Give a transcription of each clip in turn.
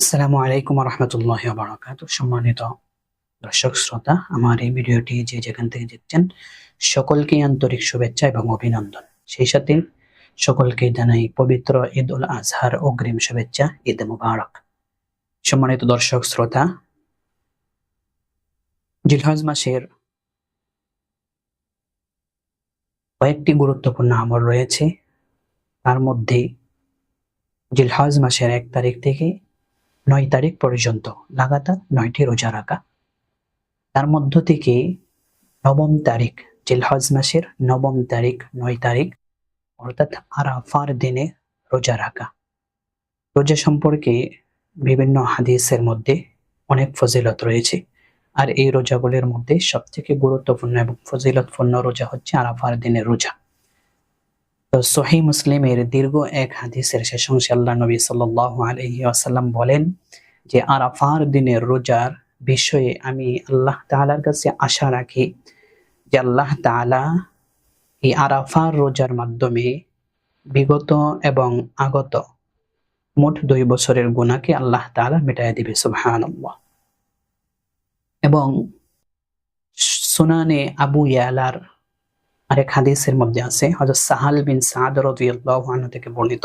আসসালামু আলাইকুম রহমতুল্লাহি ওয়া বারাকাতুহু। সম্মানিত দর্শক শ্রোতা, আমার এই ভিডিওটি যে যেখান থেকে দেখছেন সকলকে আন্তরিক শুভেচ্ছা এবং অভিনন্দন। সেই সাথে সকলকে জানাই পবিত্র ঈদ উল আজহার অগ্রিম শুভেচ্ছা, ঈদ মুবারক। সম্মানিত দর্শক শ্রোতা, জিলহজ মাসের কয়েকটি গুরুত্বপূর্ণ আমল রয়েছে। তার মধ্যে জিলহজ মাসের 1 তারিখ থেকে 9 তারিখ পর্যন্ত লাগাতার 9টি রোজা রাখা। তার মধ্য থেকে নবম তারিখ, জিলহজ মাসের নবম তারিখ, 9 তারিখ অর্থাৎ আরাফার দিনে রোজা রাখা। রোজা সম্পর্কে বিভিন্ন হাদিসের মধ্যে অনেক ফজিলত রয়েছে, আর এই রোজাগুলির মধ্যে সবথেকে গুরুত্বপূর্ণ এবং ফজিলতপূর্ণ রোজা হচ্ছে আরাফার দিনের রোজা। তো সহিহ মুসলিমের দীর্ঘ এক হাদিসের শেষ অংশে আল্লাহ নবী সাল্লাল্লাহু আলাইহি ওয়াসাল্লাম বলেন যে আরাফার দিনের রোজার বিষয়ে আমি আল্লাহ তাআলার কাছে আশা রাখি যে আল্লাহ তাআলা এই আরাফার রোজার মাধ্যমে বিগত এবং আগত মোট 2 বছরের গুনাহকে আল্লাহ তাআলা মিটাইয়া দিবে, সুবহানাল্লাহ। এবং সুনানে আবু ইয়ালার আরেক হাদিসের মধ্যে আছে, হযরত সাহাল বিন সাদ রাদিয়াল্লাহু আনহু থেকে বর্ণিত,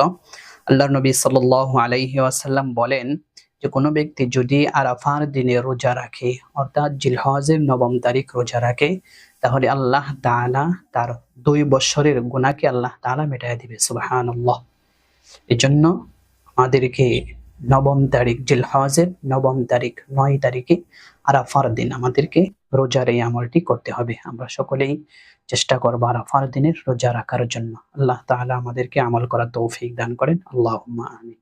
আল্লাহর নবী সাল্লাল্লাহু আলাইহি ওয়াসাল্লাম বলেন যে কোনো ব্যক্তি যদি আরাফার দিনে রোজা রাখে, অর্থাৎ জিলহজের 9 তারিখ রোজা রাখে, তাহলে আল্লাহ তাআলা তার 2 বছরের গুনাহকে আল্লাহ তাআলা মিটাইয়া দিবে, সুবহানাল্লাহ। এজন্য আমাদেরকে 9 তারিখ, জিলহজের 9 তারিখ, 9 তারিখে আরাফার দিন আমাদেরকে রোজার এই আমলটি করতে হবে। আমরা সকলেই চেষ্টা করব আরাফার দিনের রোজা রাখার জন্য। আল্লাহ তাআলা আমাদেরকে আমল করার তৌফিক দান করেন। আল্লাহুম্মা আমিন।